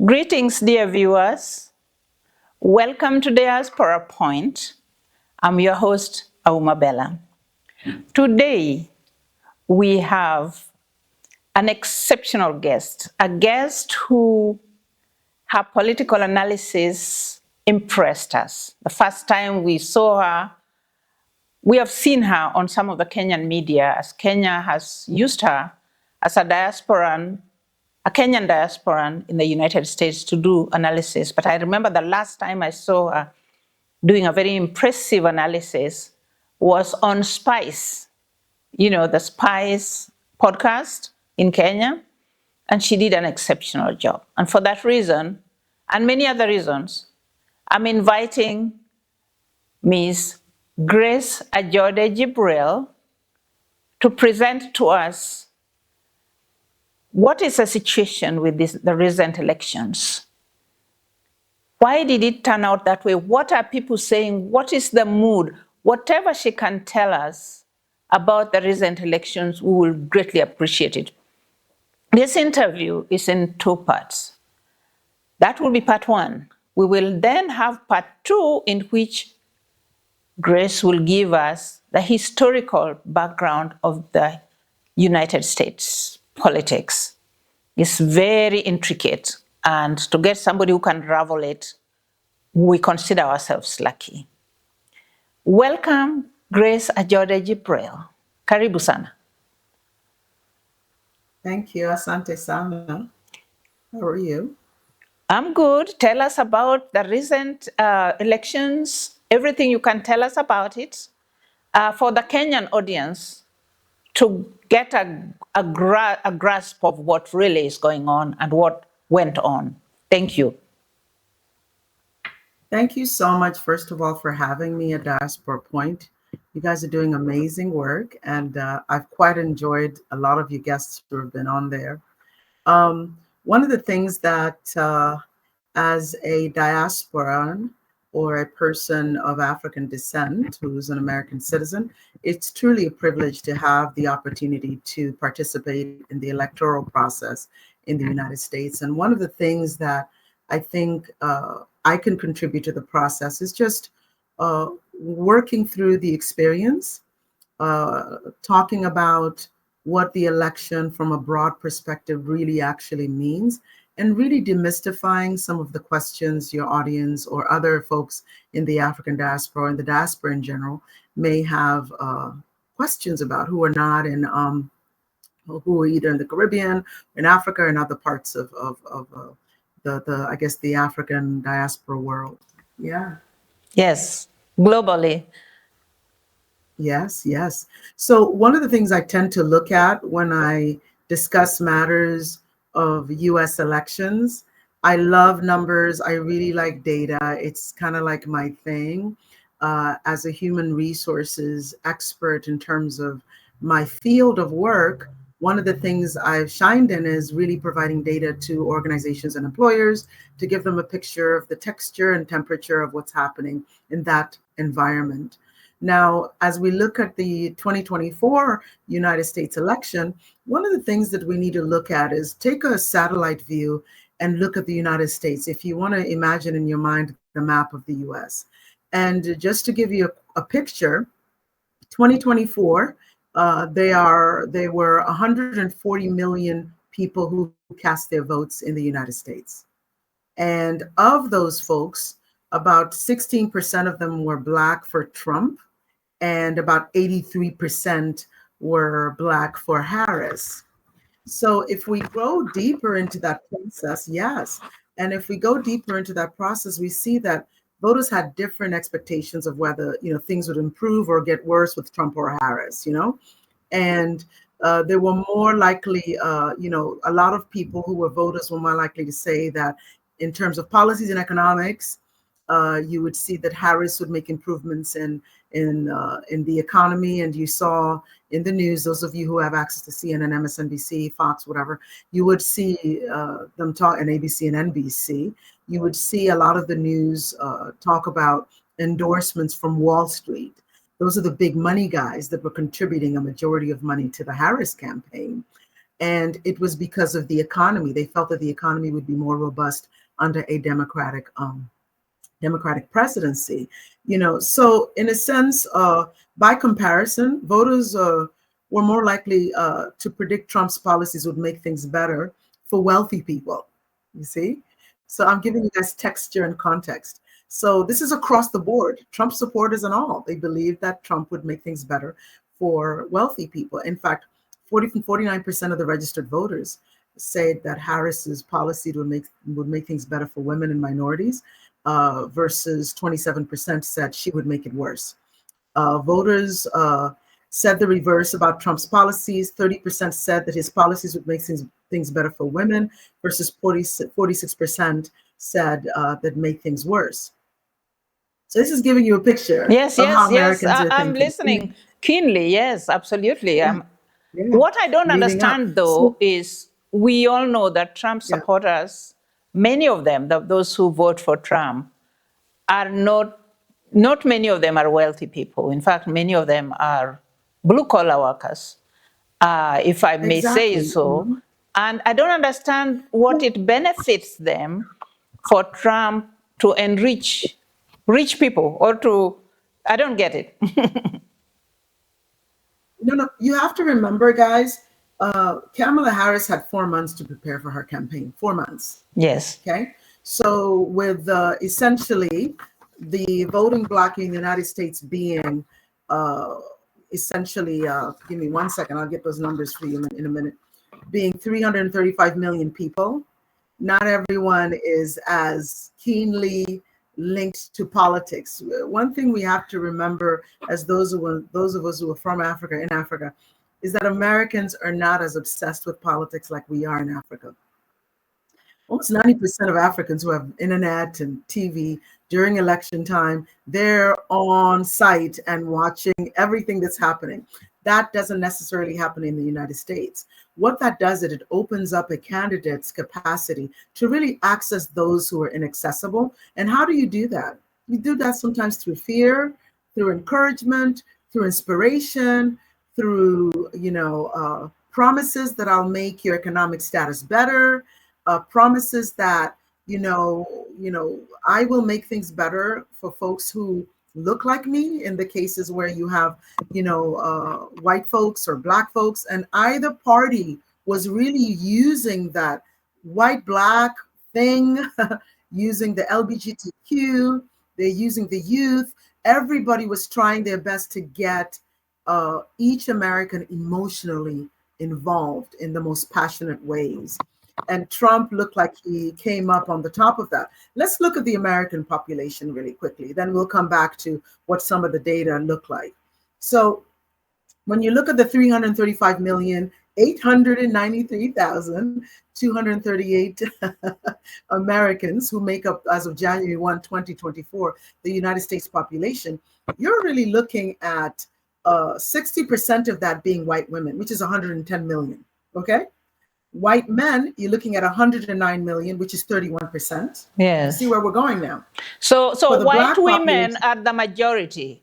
Greetings, dear viewers. Welcome to Diaspora Point. I'm your host, Auma Bella. Today, we have an exceptional guest, a guest who her political analysis impressed us. The first time we saw her, we have seen her on some of the Kenyan media as Kenya has used her as a diasporan, a Kenyan diasporan in the United States to do analysis. But I remember the last time I saw her doing a very impressive analysis was on Spice, the Spice podcast in Kenya. And she did an exceptional job. And for that reason, and many other reasons, I'm inviting Ms. Grace Ajode Jibril to present to us what is the situation with the recent elections. Why did it turn out that way? What are people saying? What is the mood? Whatever she can tell us about the recent elections, we will greatly appreciate it. This interview is in two parts. That will be part one. We will then have part two, in which Grace will give us the historical background of the United States politics. It's very intricate, and to get somebody who can unravel it, we consider ourselves lucky. Welcome, Grace Ajode Jibril. Karibu sana. Thank you, Asante Sana. How are you? I'm good. Tell us about the recent elections, everything you can tell us about it, for the Kenyan audience to get a grasp of what really is going on and what went on. Thank you. Thank you so much, first of all, for having me at Diaspora Point. You guys are doing amazing work, and I've quite enjoyed a lot of you guests who have been on there. One of the things that as a diasporan or a person of African descent who's an American citizen, it's truly a privilege to have the opportunity to participate in the electoral process in the United States. And one of the things that I think I can contribute to the process is just working through the experience, talking about what the election from a broad perspective really actually means, and really demystifying some of the questions your audience or other folks in the African diaspora and the diaspora in general may have questions about, who are not in, who are either in the Caribbean, in Africa, or in other parts of I guess the African diaspora world. Yeah. Yes, globally. Yes. So one of the things I tend to look at when I discuss matters of US elections, I love numbers. I really like data. It's kind of like my thing. As a human resources expert in terms of my field of work, one of the things I've shined in is really providing data to organizations and employers to give them a picture of the texture and temperature of what's happening in that environment. Now, as we look at the 2024 United States election, one of the things that we need to look at is take a satellite view and look at the United States. If you want to imagine in your mind the map of the US. And just to give you a picture, 2024, they were 140 million people who cast their votes in the United States. And of those folks, about 16% of them were Black for Trump, and about 83% were Black for Harris. So if we go deeper into that process, yes. And if we go deeper into that process, we see that voters had different expectations of whether, things would improve or get worse with Trump or Harris, and they were more likely, a lot of people who were voters were more likely to say that in terms of policies and economics, you would see that Harris would make improvements in the economy. And you saw in the news, those of you who have access to CNN, MSNBC, Fox, whatever, you would see them talk, and ABC and NBC, you would see a lot of the news talk about endorsements from Wall Street. Those are the big money guys that were contributing a majority of money to the Harris campaign. And it was because of the economy. They felt that the economy would be more robust under a Democratic presidency. So in a sense, by comparison, voters were more likely to predict Trump's policies would make things better for wealthy people. You see? So I'm giving you guys texture and context. So this is across the board. Trump supporters and all, they believed that Trump would make things better for wealthy people. In fact, 49% of the registered voters said that Harris's policy would make things better for women and minorities, versus 27% said she would make it worse. Voters said the reverse about Trump's policies. 30% said that his policies would make things better for women, versus 46% said that make things worse. So this is giving you a picture Yes, of how yes, yes. Americans are I'm thinking. listening keenly. Yes, absolutely. Yeah, yeah. What I don't Leading up. understand, though, is we all know that Trump Yeah. supporters, many of them, those who vote for Trump, are not many of them are wealthy people. In fact, many of them are blue-collar workers, if I may say Exactly. so. Mhm. And I don't understand what it benefits them for Trump to enrich rich people, or to, I don't get it. No, you have to remember, guys, Kamala Harris had 4 months to prepare for her campaign. 4 months. Yes. Okay. So with essentially the voting bloc in the United States being essentially, give me 1 second, I'll get those numbers for you in a minute, being 335 million people, not everyone is as keenly linked to politics. One thing we have to remember, as those of us who are from Africa, in Africa, is that Americans are not as obsessed with politics like we are in Africa. Almost 90% of Africans who have internet and TV during election time, they're on site and watching everything that's happening. That doesn't necessarily happen in the United States. What that does is it opens up a candidate's capacity to really access those who are inaccessible. And how do you do that? You do that sometimes through fear, through encouragement, through inspiration, through promises that I'll make your economic status better, promises that I will make things better for folks who look like me, in the cases where you have white folks or black folks, and either party was really using that white black thing, using the LGBTQ, they're using the youth. Everybody was trying their best to get each American emotionally involved in the most passionate ways. And Trump looked like he came up on the top of that. Let's look at the American population really quickly. Then we'll come back to what some of the data look like. So when you look at the 335,893,238 Americans who make up, as of January 1, 2024, the United States population, you're really looking at 60% of that being white women, which is 110 million, okay? White men, you're looking at 109 million, which is 31%. Yes. See where we're going now. So For the white black women population, are the majority.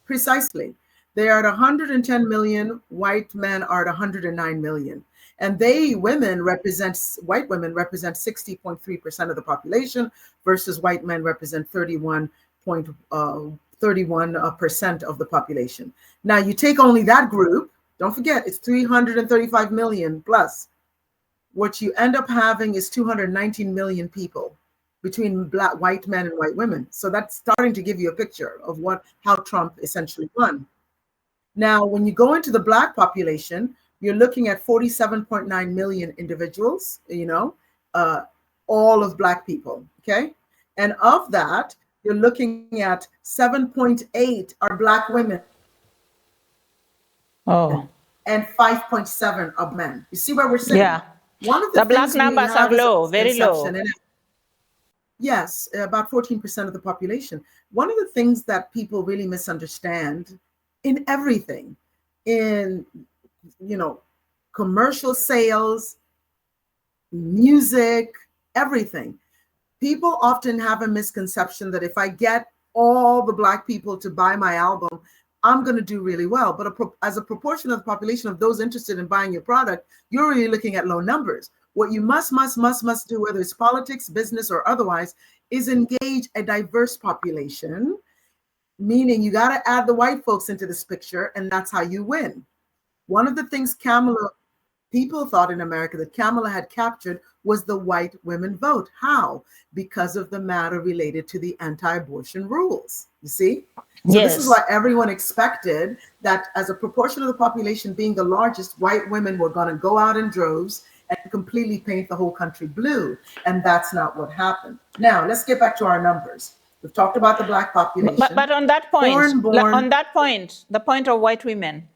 Precisely. They are at 110 million, white men are at 109 million. And white women represent 60.3% of the population, versus white men represent 31% of the population. Now you take only that group, don't forget, it's 335 million plus. What you end up having is 219 million people between white men and white women. So that's starting to give you a picture of how Trump essentially won. Now, when you go into the black population, you're looking at 47.9 million individuals, all of black people, okay? And of that, you're looking at 7.8 are black women. Oh. And 5.7 of men. You see where we're sitting? Yeah. One of the black numbers are low, very low. Yes, about 14% of the population. One of the things that people really misunderstand in everything, in commercial sales, music, everything, people often have a misconception that if I get all the black people to buy my album, I'm going to do really well. But as a proportion of the population of those interested in buying your product, you're really looking at low numbers. What you must do, whether it's politics, business, or otherwise, is engage a diverse population, meaning you got to add the white folks into this picture, and that's how you win. One of the things people thought in America that Kamala had captured was the white women vote. How? Because of the matter related to the anti-abortion rules. You see? So Yes. This is why everyone expected that as a proportion of the population being the largest, white women were going to go out in droves and completely paint the whole country blue. And that's not what happened. Now, let's get back to our numbers. We've talked about the Black population. But on that point, the point of white women,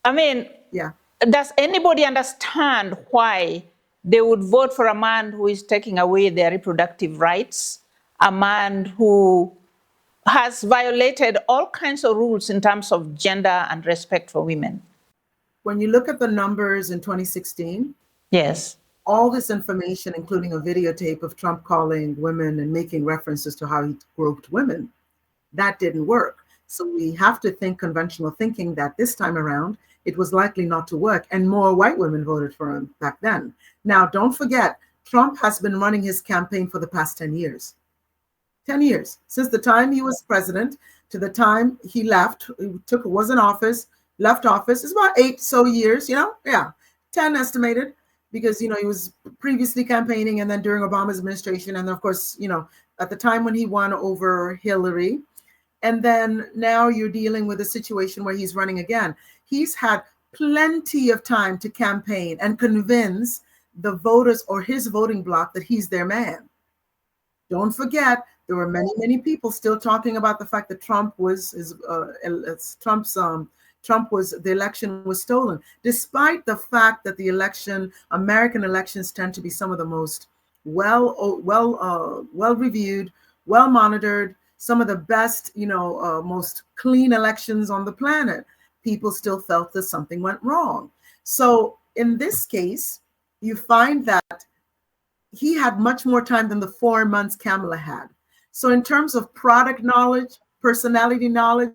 I mean, yeah. Does anybody understand why they would vote for a man who is taking away their reproductive rights, a man who has violated all kinds of rules in terms of gender and respect for women? When you look at the numbers in 2016, yes, all this information, including a videotape of Trump calling women and making references to how he groped women, that didn't work. So we have to think conventional thinking that this time around, it was likely not to work, and more white women voted for him back then. Now, don't forget, Trump has been running his campaign for the past 10 years. 10 years, since the time he was president to the time he left, was in office, left office, it's about 8 so years, 10 estimated, because, he was previously campaigning and then during Obama's administration. And of course, at the time when he won over Hillary, and then now you're dealing with a situation where he's running again. He's had plenty of time to campaign and convince the voters or his voting bloc that he's their man. Don't forget, there were many people still talking about the fact that the election was stolen, despite the fact that the American elections tend to be some of the most well reviewed, well monitored, some of the best, most clean elections on the planet. People still felt that something went wrong. So in this case, you find that he had much more time than the 4 months Kamala had. So in terms of product knowledge, personality knowledge,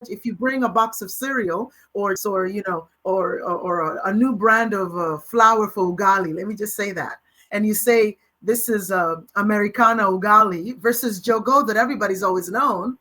if you bring a box of cereal or a new brand of flour for ugali, let me just say that, and you say this is Americana ugali versus Jogo that everybody's always known,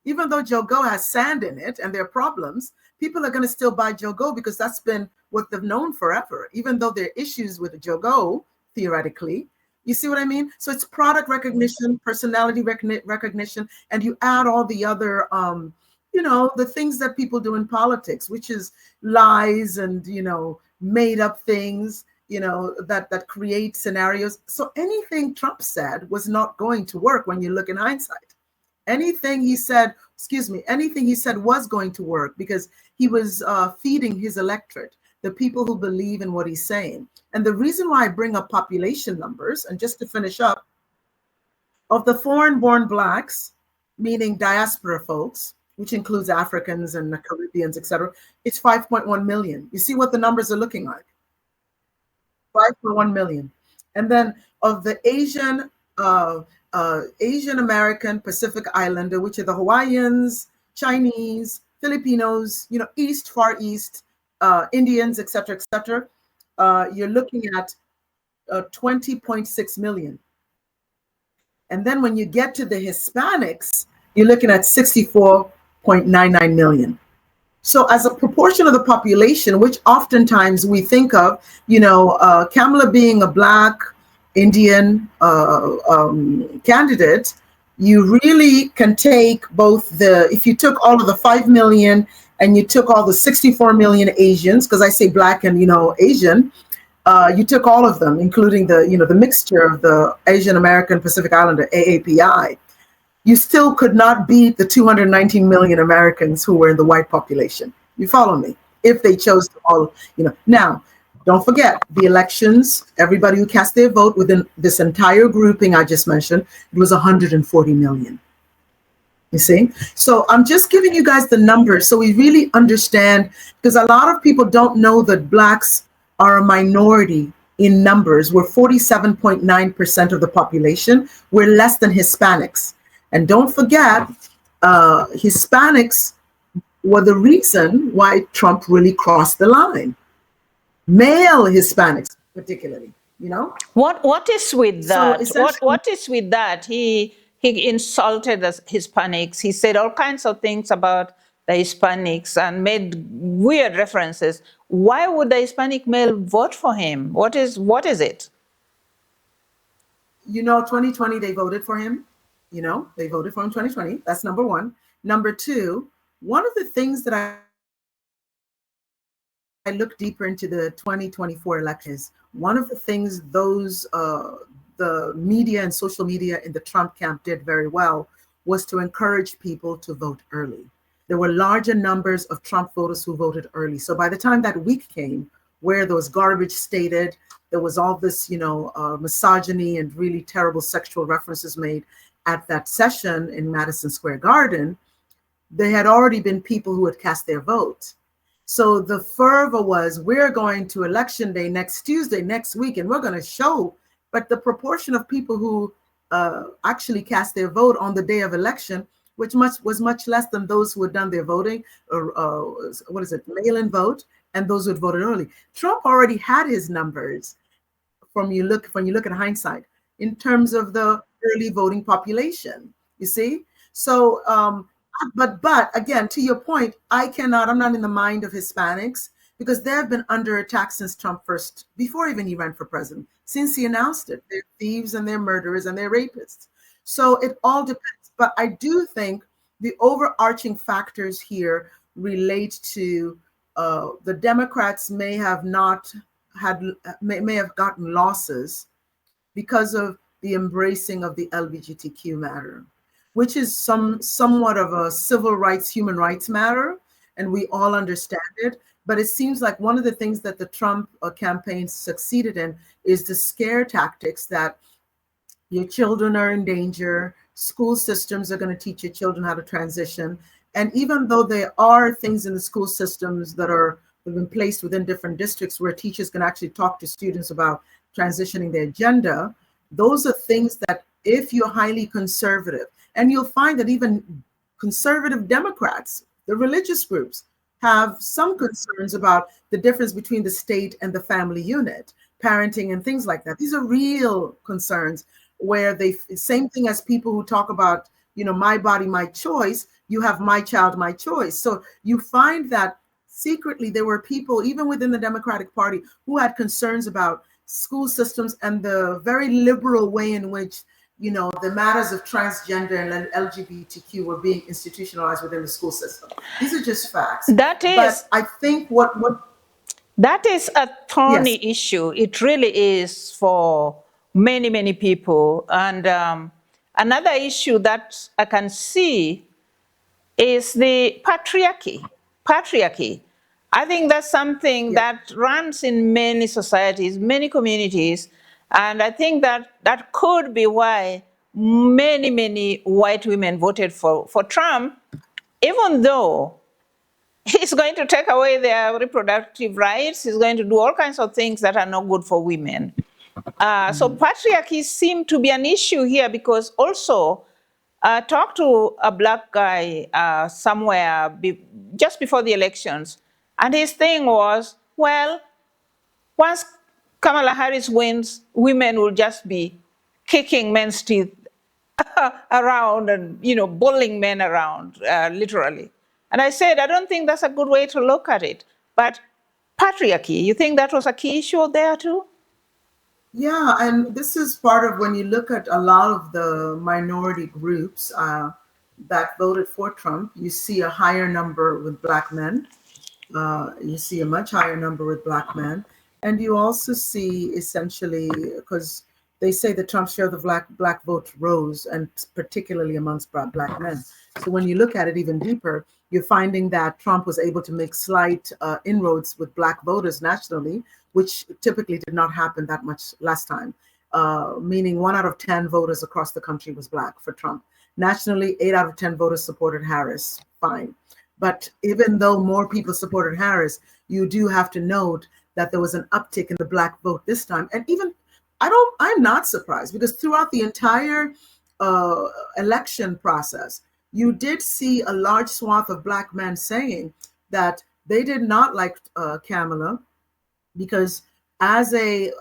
even though Jogo has sand in it and there are problems, people are going to still buy Jogo because that's been what they've known forever, even though there are issues with Jogo, theoretically. You see what I mean? So it's product recognition, personality recognition, and you add all the other, the things that people do in politics, which is lies and, made up things, that create scenarios. So anything Trump said was not going to work when you look in hindsight. Anything he said was going to work because he was feeding his electorate, the people who believe in what he's saying. And the reason why I bring up population numbers, and just to finish up, of the foreign-born Blacks, meaning diaspora folks, which includes Africans and the Caribbeans, etc., it's 5.1 million. You see what the numbers are looking like? 5.1 million. And then of the Asian American Pacific Islander, which are the Hawaiians, Chinese, Filipinos, East, Far East, Indians, etc., you're looking at 20.6 million. And then when you get to the Hispanics, you're looking at 64.99 million. So as a proportion of the population, which oftentimes we think of, Kamala being a Black Indian candidate, you really can take if you took all of the 5 million and you took all the 64 million Asians, because I say Black and, Asian, you took all of them, including the mixture of the Asian American Pacific Islander, AAPI, you still could not beat the 219 million Americans who were in the white population. You follow me? If they chose to all, Now, don't forget the elections, everybody who cast their vote within this entire grouping I just mentioned, it was 140 million. You see? So I'm just giving you guys the numbers so we really understand, because a lot of people don't know that Blacks are a minority in numbers. We're 47.9% of the population. We're less than Hispanics. And don't forget, Hispanics were the reason why Trump really crossed the line. Male Hispanics, particularly, you know. What is with So that? essentially, What is with that? He insulted the Hispanics. He said all kinds of things about the Hispanics and made weird references. Why would the Hispanic male vote for him? What is it? 2020 they voted for him. They voted for him 2020. That's number one. Number two, one of the things that I look deeper into the 2024 elections, one of the things the media and social media in the Trump camp did very well was to encourage people to vote early. There were larger numbers of Trump voters who voted early. So by the time that week came, where there was garbage stated, there was all this, misogyny and really terrible sexual references made at that session in Madison Square Garden, there had already been people who had cast their vote. So the fervor was, we're going to election day next Tuesday, next week, and we're going to show. But the proportion of people who actually cast their vote on the day of election, which was much less than those who had done their voting, or mail-in vote, and those who had voted early. Trump already had his numbers when you look at hindsight in terms of the early voting population. You see, so but again, to your point, I'm not in the mind of Hispanics because they've been under attack since Trump first, before even he ran for president, since he announced it. They're thieves and they're murderers and they're rapists. So it all depends. But I do think the overarching factors here relate to the Democrats may have gotten losses because of the embracing of the LGBTQ matter, which is somewhat of a civil rights, human rights matter, and we all understand it. But it seems like one of the things that the Trump campaign succeeded in is the scare tactics that your children are in danger, school systems are going to teach your children how to transition. And even though there are things in the school systems that have been placed within different districts where teachers can actually talk to students about transitioning their gender, those are things that if you're highly conservative, and you'll find that even conservative Democrats, the religious groups, have some concerns about the difference between the state and the family unit, parenting and things like that. These are real concerns where same thing as people who talk about, my body, my choice, you have my child, my choice. So you find that secretly there were people, even within the Democratic Party, who had concerns about school systems and the very liberal way in which the matters of transgender and LGBTQ were being institutionalized within the school system. These are just facts. But I think that is a thorny issue. It really is for many, many people. And another issue that I can see is the patriarchy. Patriarchy. I think that's something that runs in many societies, many communities, and I think that could be why many, many white women voted for Trump, even though he's going to take away their reproductive rights, he's going to do all kinds of things that are not good for women. So patriarchy seemed to be an issue here because also talked to a black guy somewhere just before the elections, and his thing was, well, once Kamala Harris wins, women will just be kicking men's teeth around and, bullying men around, literally. And I said, I don't think that's a good way to look at it. But patriarchy, you think that was a key issue there too? Yeah, and this is part of when you look at a lot of the minority groups that voted for Trump, you see a higher number with Black men. You see a much higher number with Black men. And you also see essentially, because they say the Trump share of the black vote rose, and particularly amongst Black men. So when you look at it even deeper, you're finding that Trump was able to make slight inroads with Black voters nationally, which typically did not happen that much last time, meaning 1 out of 10 voters across the country was Black for Trump. Nationally, 8 out of 10 voters supported Harris. Fine. But even though more people supported Harris, you do have to note that there was an uptick in the Black vote this time. And even I'm not surprised because throughout the entire election process, you did see a large swath of Black men saying that they did not like Kamala because they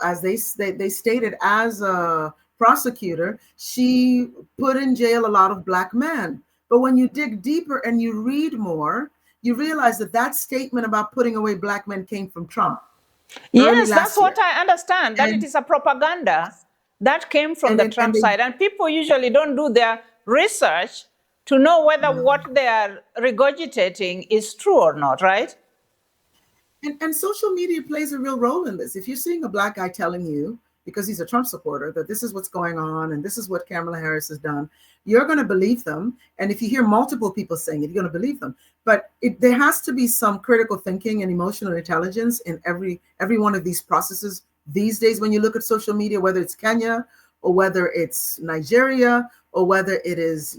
stated, as a prosecutor, she put in jail a lot of Black men. But when you dig deeper and you read more, you realize that that statement about putting away Black men came from Trump early Yes, that's last what year. I understand, that it And is a propaganda that came from the Trump they side. And people usually don't do their research to know whether what they are regurgitating is true or not, right? And social media plays a real role in this. If you're seeing a Black guy telling you, because he's a Trump supporter, that this is what's going on and this is what Kamala Harris has done, you're going to believe them. And if you hear multiple people saying it, you're going to believe them. But there has to be some critical thinking and emotional intelligence in every one of these processes these days. When you look at social media, whether it's Kenya or whether it's Nigeria or whether it is,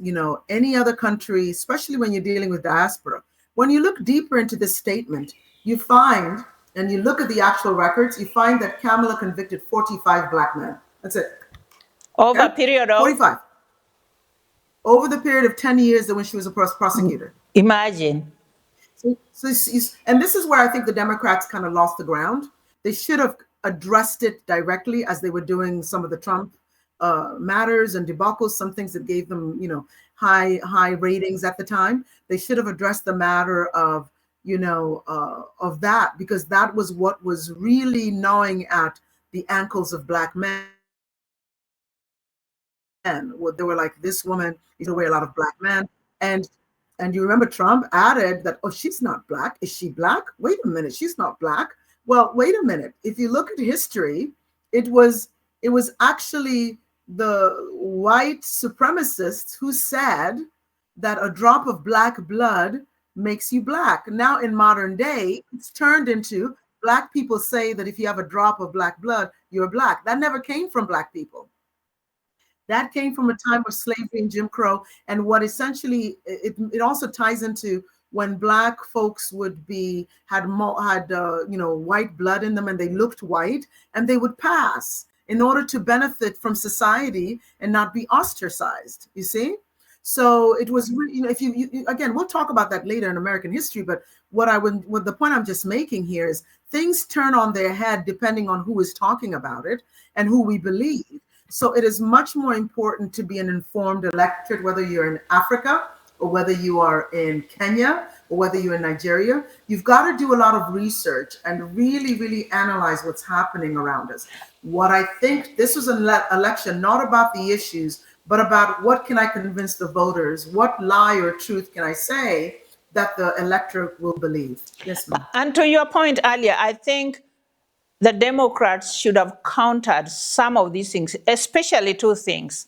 any other country, especially when you're dealing with diaspora, when you look deeper into this statement, you find, and you look at the actual records, you find that Kamala convicted 45 Black men. That's it. Over a Okay? period of, 45. Over the period of 10 years that when she was a prosecutor. imagine. And this is where I think the Democrats kind of lost the ground. They should have addressed it directly, as they were doing some of the Trump matters and debacles, some things that gave them, high ratings at the time. They should have addressed the matter of, of that, because that was what was really gnawing at the ankles of Black men. They were like, this woman is away a lot of Black men. And you remember Trump added that, oh, she's not Black. Is she Black? Wait a minute, she's not Black. Well, wait a minute. If you look at history, it was actually the white supremacists who said that a drop of Black blood makes you Black. Now in modern day, it's turned into Black people say that if you have a drop of Black blood, you're Black. That never came from Black people. That came from a time of slavery and Jim Crow. And what essentially, it also ties into when Black folks had white blood in them and they looked white, and they would pass in order to benefit from society and not be ostracized, you see? So it was, if you again, we'll talk about that later in American history, but the point I'm just making here is things turn on their head depending on who is talking about it and who we believe. So it is much more important to be an informed electorate, whether you're in Africa or whether you are in Kenya or whether you're in Nigeria. You've got to do a lot of research and really, really analyze what's happening around us. What I think this was an election not about the issues, but about what can I convince the voters, what lie or truth can I say that the electorate will believe. Yes, ma'am. And to your point earlier, I think the Democrats should have countered some of these things, especially two things.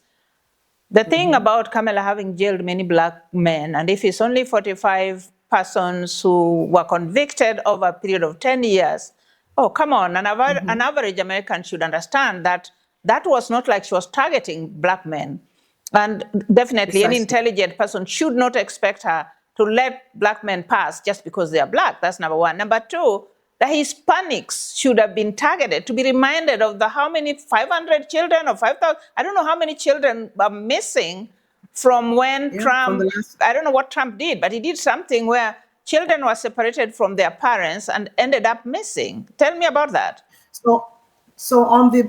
The thing about Kamala having jailed many Black men, and if it's only 45 persons who were convicted over a period of 10 years, oh, come on, an average American should understand that that was not like she was targeting Black men. And definitely any intelligent person should not expect her to let Black men pass just because they are Black. That's number one. Number two, the Hispanics should have been targeted, to be reminded of how many 500 children or 5,000, I don't know how many children are missing from when Trump, I don't know what Trump did, but he did something where children were separated from their parents and ended up missing. Tell me about that. So on the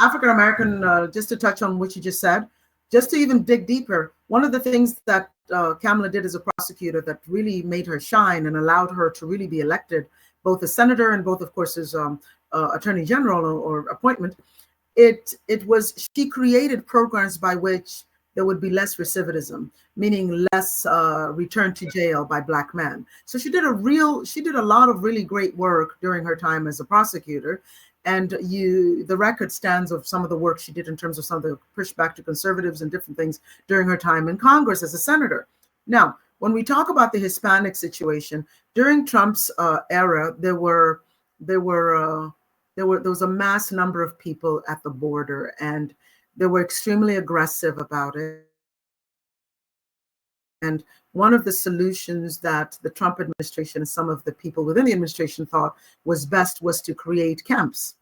African American, just to touch on what you just said, just to even dig deeper, one of the things that Kamala did as a prosecutor that really made her shine and allowed her to really be elected, both as senator and both, of course, as attorney general or appointment, it was she created programs by which there would be less recidivism, meaning less return to jail by Black men. So she did a lot of really great work during her time as a prosecutor. And the record stands of some of the work she did in terms of some of the pushback to conservatives and different things during her time in Congress as a senator. Now, when we talk about the Hispanic situation, during Trump's era, there was a mass number of people at the border, and they were extremely aggressive about it. And one of the solutions that the Trump administration and some of the people within the administration thought was best was to create camps,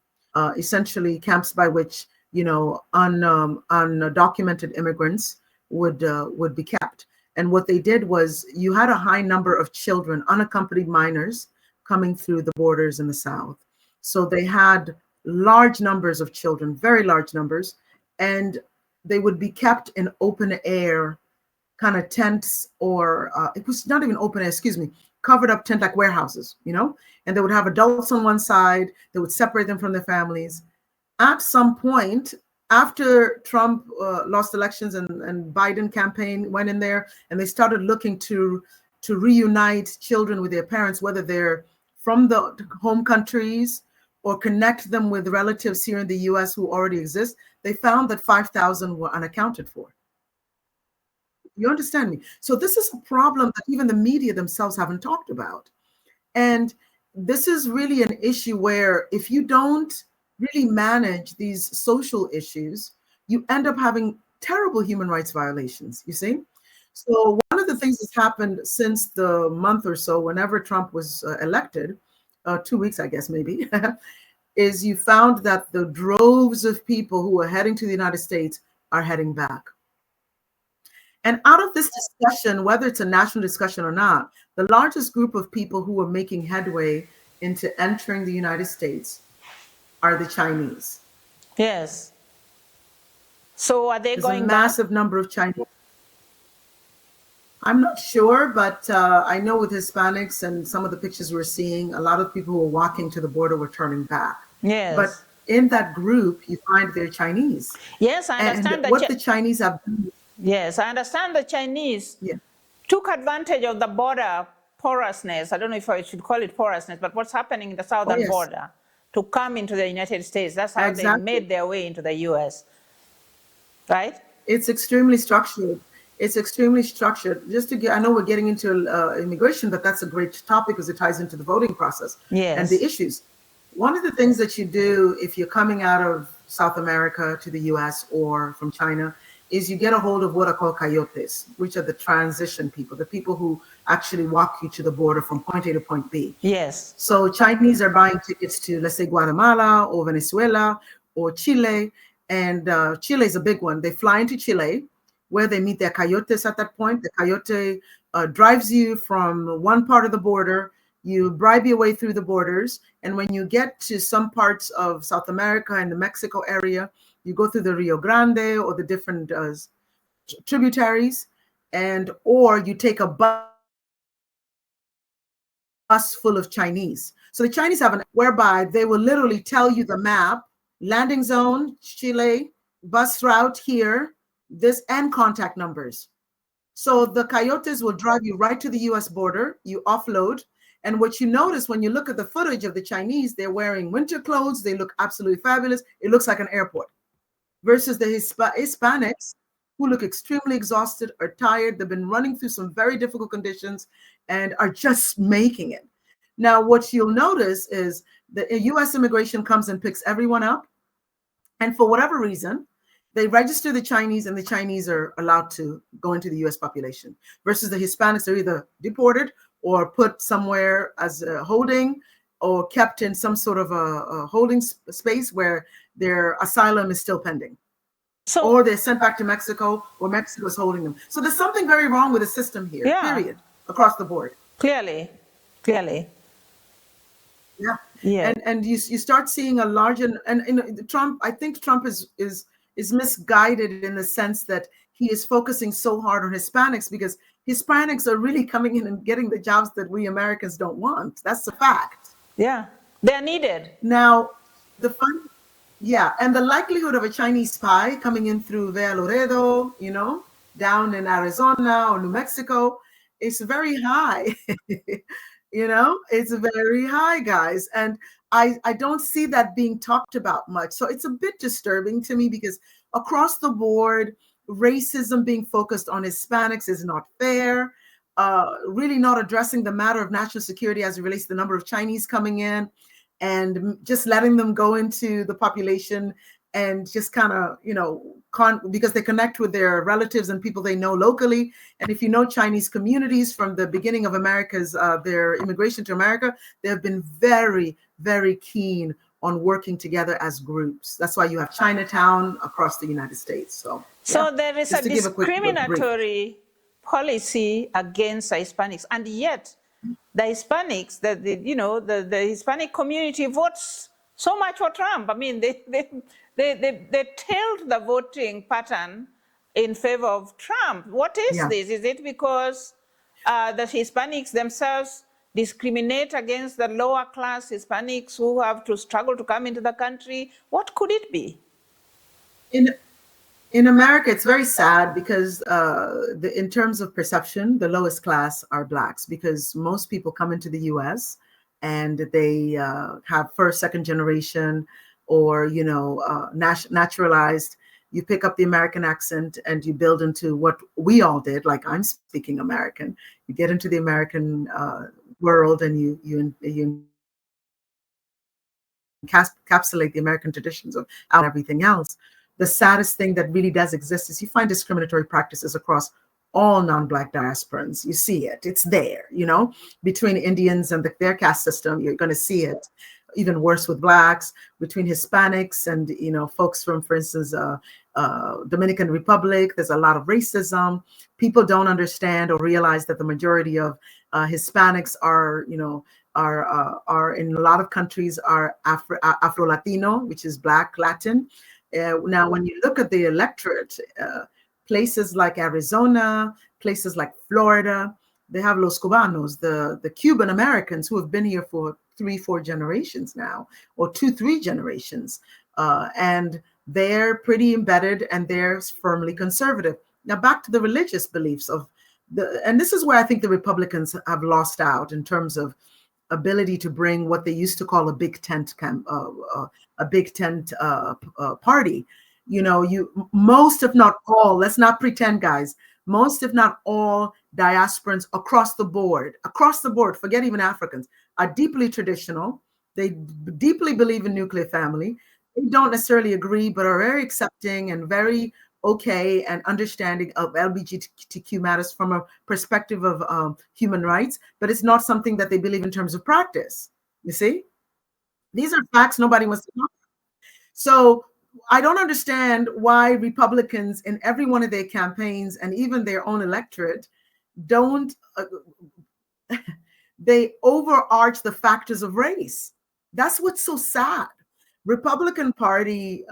essentially camps by which undocumented immigrants would be kept. And what they did was you had a high number of children, unaccompanied minors, coming through the borders in the South. So they had large numbers of children, very large numbers, and they would be kept in open air kind of tents, or it was not even open air, excuse me, covered up tent like warehouses, you know, and they would have adults on one side, they would separate them from their families. At some point, after Trump lost elections and Biden campaign went in there and they started looking to reunite children with their parents, whether they're from the home countries or connect them with relatives here in the US who already exist, they found that 5,000 were unaccounted for. You understand me? So this is a problem that even the media themselves haven't talked about. And this is really an issue where if you don't really manage these social issues, you end up having terrible human rights violations, you see? So one of the things that's happened since the month or so, whenever Trump was elected, 2 weeks, I guess, maybe, is you found that the droves of people who are heading to the United States are heading back. And out of this discussion, whether it's a national discussion or not, the largest group of people who are making headway into entering the United States are the Chinese. Yes. So are they There's going a massive number of Chinese. I'm not sure, but I know with Hispanics and some of the pictures we're seeing, a lot of people who are walking to the border were turning back. Yes. But in that group, you find they're Chinese. Yes, I understand. And what the Chinese have done. Yes, I understand the Chinese took advantage of the border porousness. I don't know if I should call it porousness, but what's happening in the southern border to come into the United States. That's how they made their way into the US, right? It's extremely structured. It's extremely structured. Just to get, I know we're getting into immigration, but that's a great topic because it ties into the voting process and the issues. One of the things that you do if you're coming out of South America to the US or from China is you get a hold of what are called coyotes, which are the transition people, the people who actually walk you to the border from point A to point B. Yes. So Chinese are buying tickets to, let's say, Guatemala or Venezuela or Chile. And Chile is a big one. They fly into Chile, where they meet their coyotes at that point. The coyote drives you from one part of the border. You bribe your way through the borders. And when you get to some parts of South America and the Mexico area, you go through the Rio Grande or the different tributaries, or you take a bus full of Chinese. So the Chinese have whereby they will literally tell you the map, landing zone, Chile, bus route here, this, and contact numbers. So the coyotes will drive you right to the US border, you offload. And what you notice when you look at the footage of the Chinese, they're wearing winter clothes, they look absolutely fabulous. It looks like an airport. Versus the Hispanics, who look extremely exhausted, are tired, they've been running through some very difficult conditions and are just making it. Now, what you'll notice is the US immigration comes and picks everyone up. And for whatever reason, they register the Chinese and the Chinese are allowed to go into the US population. Versus the Hispanics are either deported or put somewhere as a holding or kept in some sort of a holding space where their asylum is still pending. Or they're sent back to Mexico, or Mexico is holding them. So there's something very wrong with the system here, period, across the board. Clearly. Yeah. And you start seeing a large, and Trump, I think Trump is misguided in the sense that he is focusing so hard on Hispanics because Hispanics are really coming in and getting the jobs that we Americans don't want. That's a fact. Yeah, they're needed. Now, and the likelihood of a Chinese spy coming in through Villa Laredo, down in Arizona or New Mexico, is very high. It's very high, guys. And I don't see that being talked about much. So it's a bit disturbing to me because across the board, racism being focused on Hispanics is not fair. Really not addressing the matter of national security as it relates to the number of Chinese coming in and just letting them go into the population and just kind of, because they connect with their relatives and people they know locally. And if you know Chinese communities from the beginning of America's, their immigration to America, they have been very, very keen on working together as groups. That's why you have Chinatown across the United States. So there is a discriminatory policy against the Hispanics, and yet the Hispanics, the Hispanic community votes so much for Trump. I mean, they tilt the voting pattern in favor of Trump. What is this? Is it because the Hispanics themselves discriminate against the lower class Hispanics who have to struggle to come into the country? What could it be? In America, it's very sad because in terms of perception, the lowest class are Blacks, because most people come into the U.S. and they have first, second generation, or naturalized. You pick up the American accent and you build into what we all did. Like, I'm speaking American. You get into the American world, and you encapsulate the American traditions of everything else. The saddest thing that really does exist is you find discriminatory practices across all non-Black diasporans. You see it. It's there, between Indians and their caste system. You're going to see it. Even worse with Blacks, between Hispanics and, folks from, for instance, Dominican Republic. There's a lot of racism. People don't understand or realize that the majority of Hispanics are in a lot of countries are Afro-Latino, which is Black Latin. Now, when you look at the electorate, places like Arizona, places like Florida, they have Los Cubanos, the Cuban Americans who have been here for 3-4 generations now, or 2-3 generations. And they're pretty embedded, and they're firmly conservative. Now, back to the religious beliefs and this is where I think the Republicans have lost out in terms of ability to bring what they used to call a big tent party. Most, if not all, let's not pretend, guys, most, if not all, diasporans across the board, forget even Africans, are deeply traditional. They deeply believe in nuclear family. They don't necessarily agree, but are very accepting and very okay and understanding of LGBTQ matters from a perspective of human rights, but it's not something that they believe in terms of practice. You see, these are facts nobody wants to talk about. So I don't understand why Republicans in every one of their campaigns, and even their own electorate, don't they overarch the factors of race. That's what's so sad. Republican Party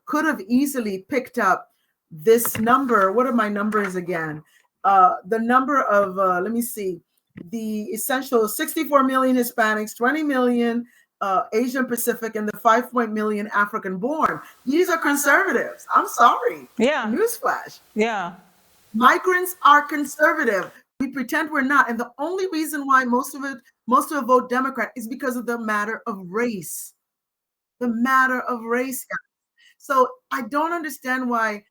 could have easily picked up this number. What are my numbers again? The number of, let me see, the essential 64 million Hispanics, 20 million Asian Pacific, and the 5 million African born. These are conservatives. I'm sorry. Yeah. Newsflash. Yeah. Migrants are conservative. We pretend we're not. And the only reason why most of it vote Democrat is because of the matter of race. The matter of race. So I don't understand why,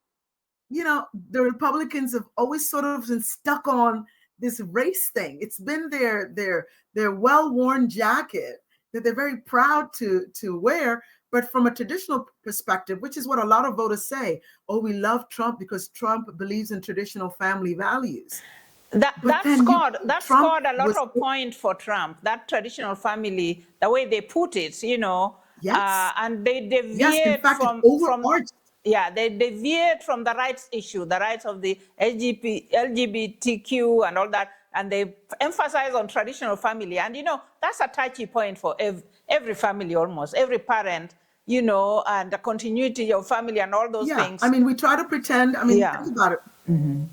the Republicans have always sort of been stuck on this race thing. It's been their well-worn jacket that they're very proud to wear. But from a traditional perspective, which is what a lot of voters say, oh, we love Trump because Trump believes in traditional family values. That scored a lot of points for Trump, that traditional family, the way they put it, Yes. And they deviate in fact, they deviate from the rights issue, the rights of the LGBTQ and all that, and they emphasize on traditional family. And, that's a touchy point for every family, almost, every parent, and the continuity of family and all those things. I mean, we try to pretend, think about it. Mm-hmm.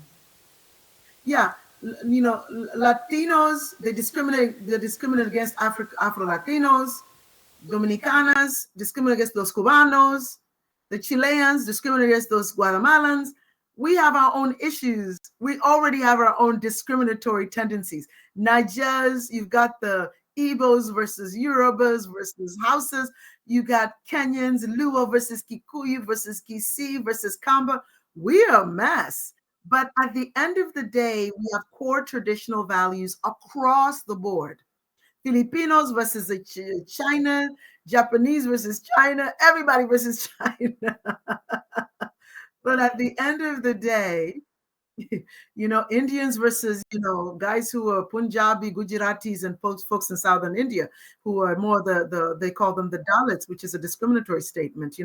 Yeah, Latinos, they discriminate against Afro-Latinos, Dominicanas discriminate against those Cubanos, the Chileans discriminate against those Guatemalans. We have our own issues. We already have our own discriminatory tendencies. Nigers, you've got the Igbos versus Yorubas versus Hausas. You got Kenyans, Luo versus Kikuyu versus Kisii versus Kamba. We're a mess. But at the end of the day, we have core traditional values across the board. Filipinos versus China, Japanese versus China, everybody versus China. But at the end of the day, Indians versus, guys who are Punjabi, Gujaratis, and folks in southern India who are more they call them the Dalits, which is a discriminatory statement,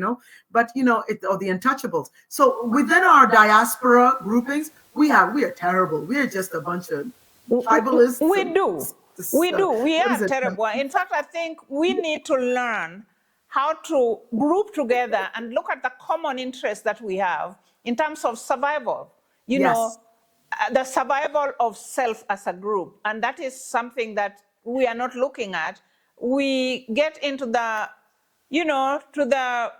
but or the untouchables. So within our diaspora groupings, we are terrible. We are just a bunch of tribalists. We do. We what are is it? terrible. In fact, I think we need to learn how to group together and look at the common interests that we have in terms of survival. Yes. The survival of self as a group. And that is something that we are not looking at. We get into the, to the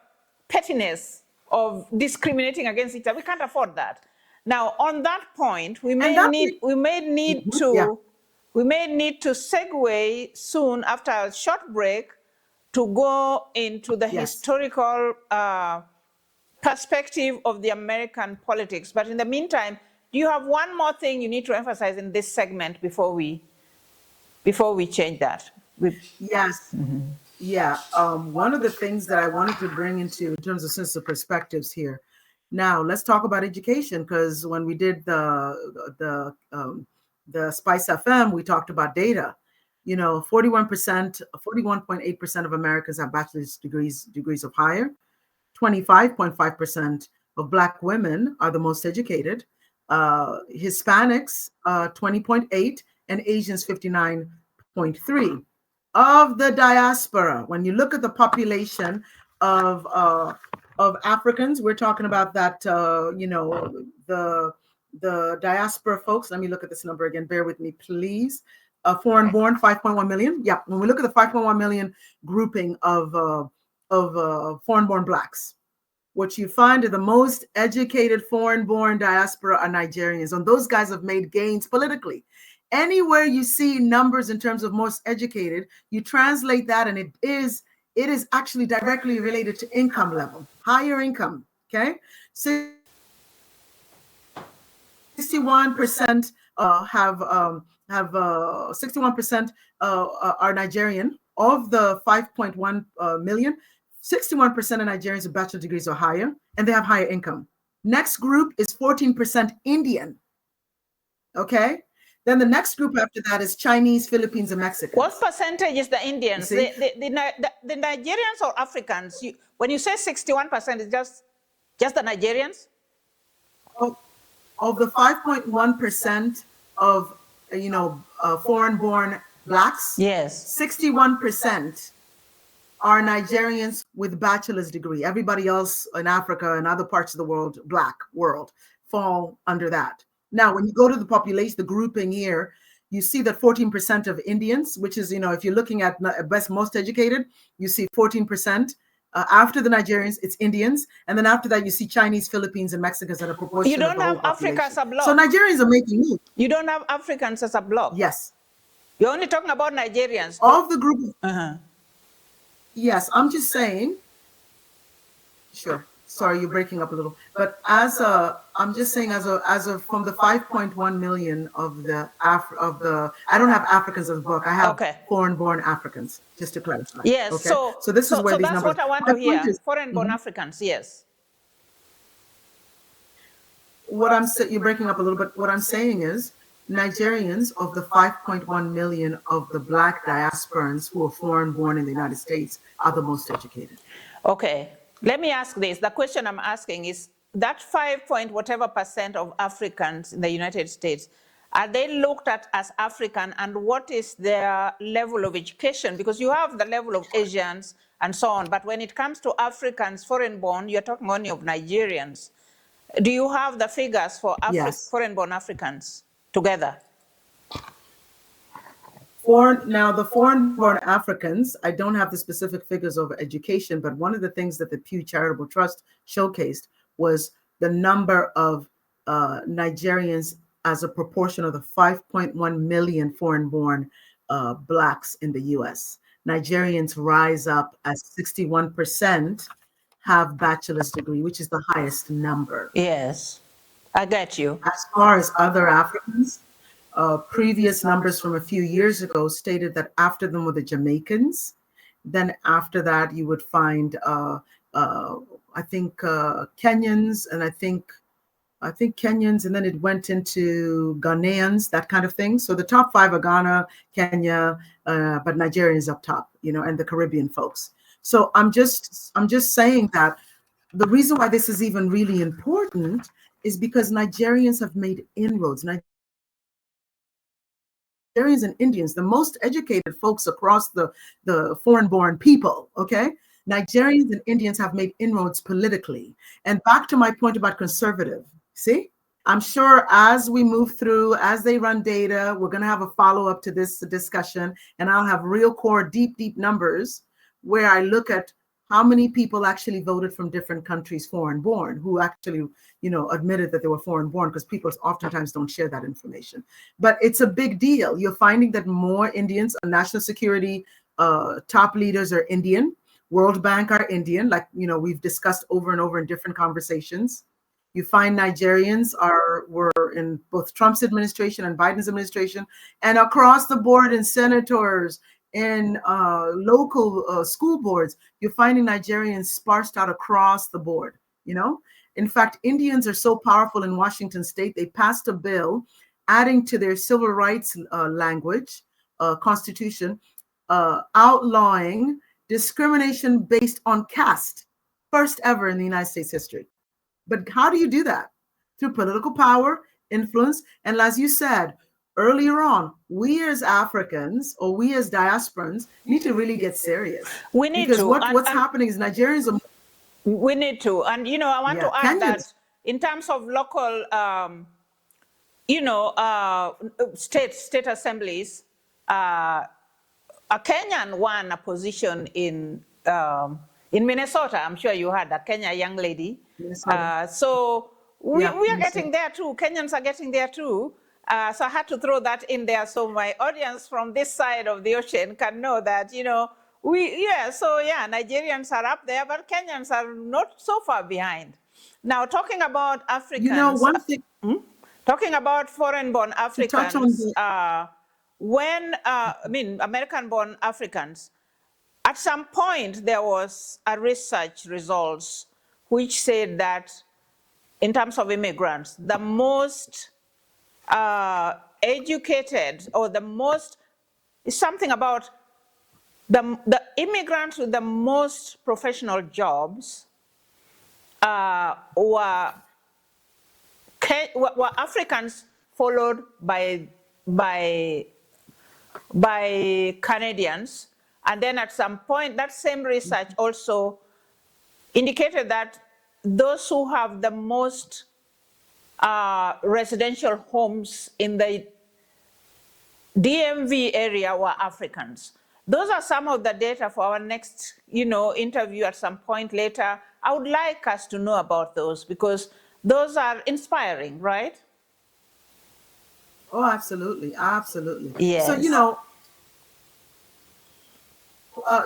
pettiness of discriminating against each other. We can't afford that. Now, on that point, we may need to segue soon after a short break to go into the historical perspective of the American politics. But in the meantime, do you have one more thing you need to emphasize in this segment before we change that? Yes. Yeah. One of the things that I wanted to bring into in terms of sense of perspectives here. Now let's talk about education, because when we did the Spice FM, we talked about data. 41.8% of Americans have bachelor's degrees of higher. 25.5% of Black women are the most educated. Hispanics, 20.8%, and Asians, 59.3%. Of the diaspora, when you look at the population of Africans, we're talking about that, the diaspora folks. Let me look at this number again. Bear with me, please. Foreign born, 5.1 million. Yeah, when we look at the 5.1 million grouping of foreign born Blacks, what you find are the most educated foreign born diaspora are Nigerians, and those guys have made gains politically. Anywhere you see numbers in terms of most educated, you translate that, and it is actually directly related to income level, higher income. Okay, 61% have 61% are Nigerian. Of the 5.1 million, 61% of Nigerians have bachelor degrees or higher, and they have higher income. Next group is 14% Indian. Okay. Then the next group after that is Chinese, Philippines, and Mexicans. What percentage is the Indians? The Nigerians or Africans? When you say 61%, it's just the Nigerians? Of the 5.1% of foreign-born Blacks, yes, 61% are Nigerians with bachelor's degree. Everybody else in Africa and other parts of the world, Black world, fall under that. Now, when you go to the population, the grouping here, you see that 14% of Indians, which is, if you're looking at most educated, you see 14%. After the Nigerians, it's Indians. And then after that, you see Chinese, Philippines, and Mexicans at a proportion. You don't have Africa as a block. So Nigerians are making moves. You don't have Africans as a block. Yes. You're only talking about Nigerians. Of the group. Yes, I'm just saying. Sure. Sorry, you're breaking up a little. But I'm just saying from the 5.1 million of the I don't have Africans as a book. I have foreign-born Africans, just to clarify. Yes. Okay? So this is where these that's numbers. What I want to hear. Foreign-born Africans. Yes. You're breaking up a little bit. What I'm saying is, Nigerians, of the 5.1 million of the Black diasporans who are foreign-born in the United States, are the most educated. Okay. Let me ask this. The question I'm asking is that 5% of Africans in the United States, are they looked at as African, and what is their level of education? Because you have the level of Asians and so on, but when it comes to Africans, foreign-born, you're talking only of Nigerians. Do you have the figures for foreign-born Africans together? Now, the foreign-born Africans, I don't have the specific figures of education, but one of the things that the Pew Charitable Trust showcased was the number of Nigerians as a proportion of the 5.1 million foreign-born Blacks in the U.S. Nigerians rise up as 61% have bachelor's degree, which is the highest number. Yes, I get you. As far as other Africans, previous numbers from a few years ago stated that after them were the Jamaicans. Then after that, you would find, I think, Kenyans, and I think I think Kenyans, and then it went into Ghanaians, that kind of thing. So the top 5 are Ghana, Kenya, but Nigeria is up top, and the Caribbean folks. So I'm just saying that the reason why this is even really important is because Nigerians have made inroads. Nigerians and Indians, the most educated folks across the foreign-born people, okay? Nigerians and Indians have made inroads politically. And back to my point about conservative, see? I'm sure as we move through, as they run data, we're going to have a follow-up to this discussion, and I'll have real core, deep numbers where I look at how many people actually voted from different countries, foreign-born, who actually, admitted that they were foreign-born, because people oftentimes don't share that information. But it's a big deal. You're finding that more Indians, national security top leaders are Indian, World Bank are Indian, like, we've discussed over and over in different conversations. You find Nigerians were in both Trump's administration and Biden's administration, and across the board in senators, in local school boards, you're finding Nigerians sparsed out across the board, In fact, Indians are so powerful in Washington state, they passed a bill adding to their civil rights language, constitution, outlawing discrimination based on caste, first ever in the United States history. But how do you do that? Through political power, influence, and as you said earlier on, we as Africans or we as diasporans need to really get serious. We need because to. What's happening is Nigerians are. We need to. And, I want to add that in terms of local, state assemblies, a Kenyan won a position in Minnesota. I'm sure you heard that, Kenya young lady. So we are getting there too. Kenyans are getting there too. So I had to throw that in there so my audience from this side of the ocean can know that, Nigerians are up there, but Kenyans are not so far behind. Now, talking about Africans, one thing, talking about foreign-born Africans, American-born Africans, at some point there was a research results which said that in terms of immigrants, the most educated, or the most, is something about the immigrants with the most professional jobs were Africans, followed by Canadians. And then at some point, that same research also indicated that those who have the most residential homes in the DMV area were Africans. Those are some of the data for our next, interview at some point later. I would like us to know about those because those are inspiring, right? Oh, absolutely, absolutely. Yes. So,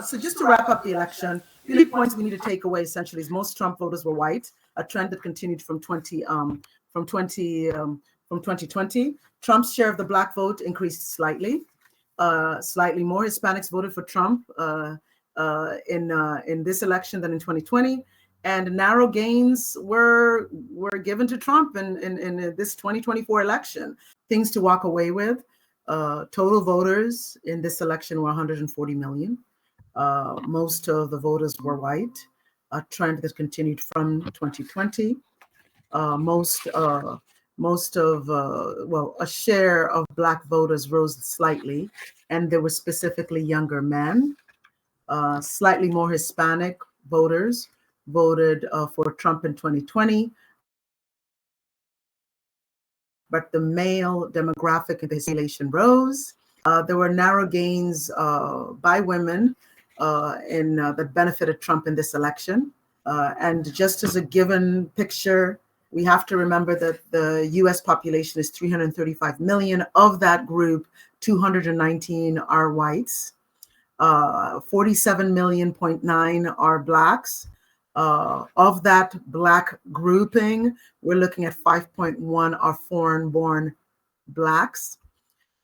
so just to wrap up the election, the points we need to take away essentially is most Trump voters were white, a trend that continued from 2020. Trump's share of the Black vote increased slightly. Slightly more Hispanics voted for Trump in this election than in 2020, and narrow gains were given to Trump in this 2024 election. Things to walk away with: total voters in this election were 140 million. Most of the voters were white, a trend that continued from 2020. A share of Black voters rose slightly, and there were specifically younger men. Slightly more Hispanic voters voted for Trump in 2020, but the male demographic in the population rose. There were narrow gains by women that benefited Trump in this election. And just as a given picture, we have to remember that the US population is 335 million. Of that group, 219 are whites. 47.9 million are Blacks. Of that Black grouping, we're looking at 5.1 are foreign-born Blacks.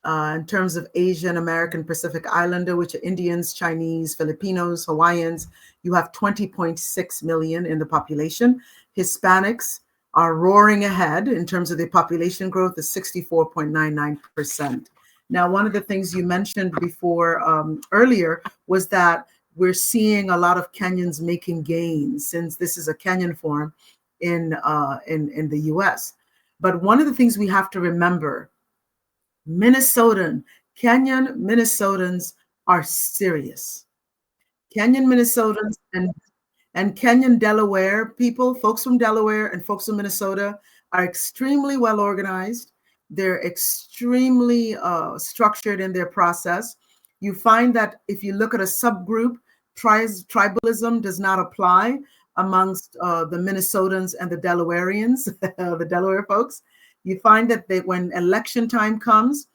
In terms of Asian American Pacific Islander, which are Indians, Chinese, Filipinos, Hawaiians, you have 20.6 million in the population. Hispanics are roaring ahead in terms of their population growth is 64.99%. Now, one of the things you mentioned before earlier was that we're seeing a lot of Kenyans making gains, since this is a Kenyan forum in the US. But one of the things we have to remember, Kenyan Minnesotans are serious. Kenyan Minnesotans and Kenyan Delaware people, folks from Delaware and folks from Minnesota, are extremely well organized. They're extremely structured in their process. You find that if you look at a subgroup, tribalism does not apply amongst the Minnesotans and the Delawareans, the Delaware folks. You find that when election time comes,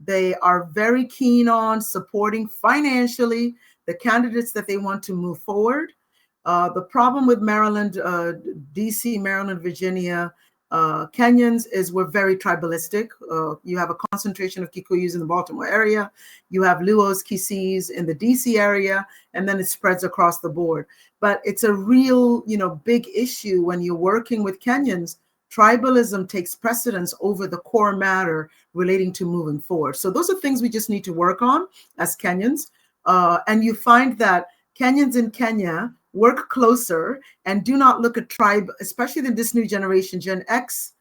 they are very keen on supporting financially the candidates that they want to move forward. The problem with Maryland, DC, Maryland, Virginia, Kenyans is we're very tribalistic. You have a concentration of Kikuyus in the Baltimore area. You have Luos, Kisis in the DC area, and then it spreads across the board. But it's a real, big issue when you're working with Kenyans. Tribalism takes precedence over the core matter relating to moving forward. So those are things we just need to work on as Kenyans. And you find that Kenyans in Kenya work closer and do not look at tribe, especially in this new generation, Gen X,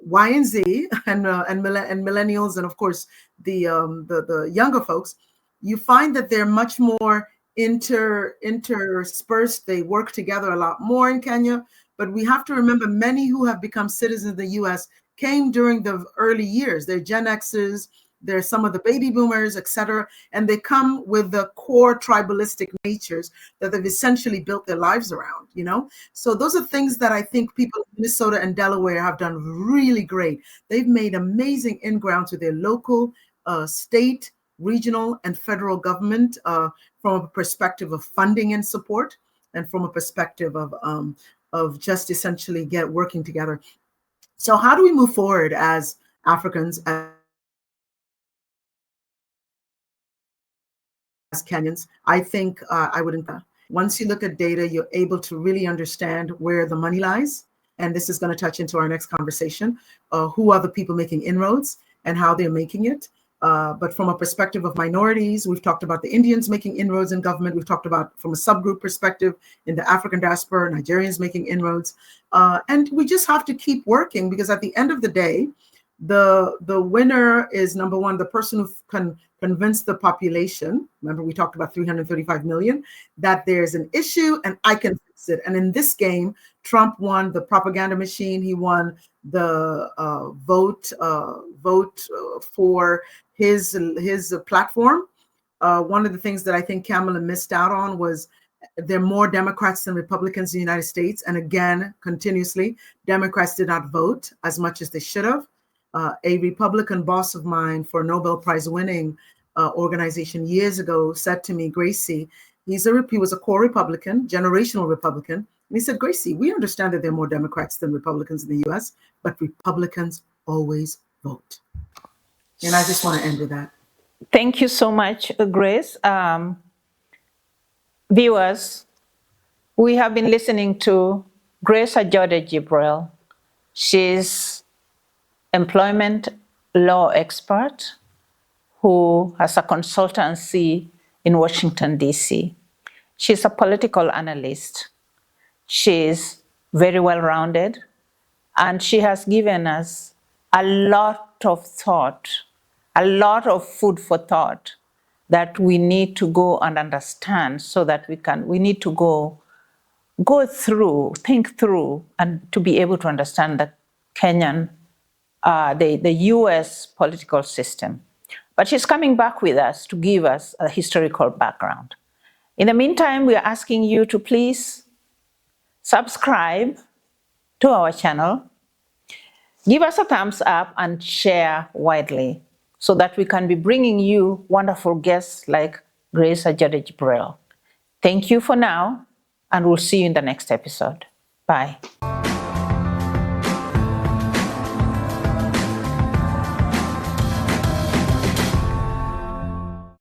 Y, and Z, and millennials, and of course the younger folks. You find that they're much more interspersed. They work together a lot more in Kenya. But we have to remember, many who have become citizens of the U.S. came during the early years. They're Gen Xers. They're some of the baby boomers, et cetera, and they come with the core tribalistic natures that they've essentially built their lives around, So those are things that I think people in Minnesota and Delaware have done really great. They've made amazing ingrounds with their local, state, regional, and federal government from a perspective of funding and support, and from a perspective of just essentially working together. So how do we move forward as Africans, as Kenyans? I think I would, once you look at data, you're able to really understand where the money lies. And this is going to touch into our next conversation. Who are the people making inroads and how they're making it? But from a perspective of minorities, we've talked about the Indians making inroads in government. We've talked about, from a subgroup perspective, in the African diaspora, Nigerians making inroads. And we just have to keep working, because at the end of the day, the winner is, number one, the person who can convince the population. Remember, we talked about 335 million, that there's an issue and I can fix it. And in this game, Trump won the propaganda machine. He won the vote for his platform. One of the things that I think Kamala missed out on was there are more Democrats than Republicans in the United States. And again, continuously, Democrats did not vote as much as they should have. A Republican boss of mine for a Nobel Prize winning organization years ago said to me, Gracie, he was a core Republican, generational Republican. And he said, Gracie, we understand that there are more Democrats than Republicans in the US, but Republicans always vote. And I just want to end with that. Thank you so much, Grace. Viewers, we have been listening to Grace Ajode Jibril. She's employment law expert who has a consultancy in Washington, D.C. She's a political analyst. She's very well-rounded, and she has given us a lot of thought, a lot of food for thought that we need to go and understand, so that we need to go through, think through, and to be able to understand the Kenyan, the US political system. But she's coming back with us to give us a historical background. In the meantime, we are asking you to please subscribe to our channel, give us a thumbs up, and share widely, so that we can be bringing you wonderful guests like Grace Ajode Jibril. Thank you for now, and we'll see you in the next episode. Bye.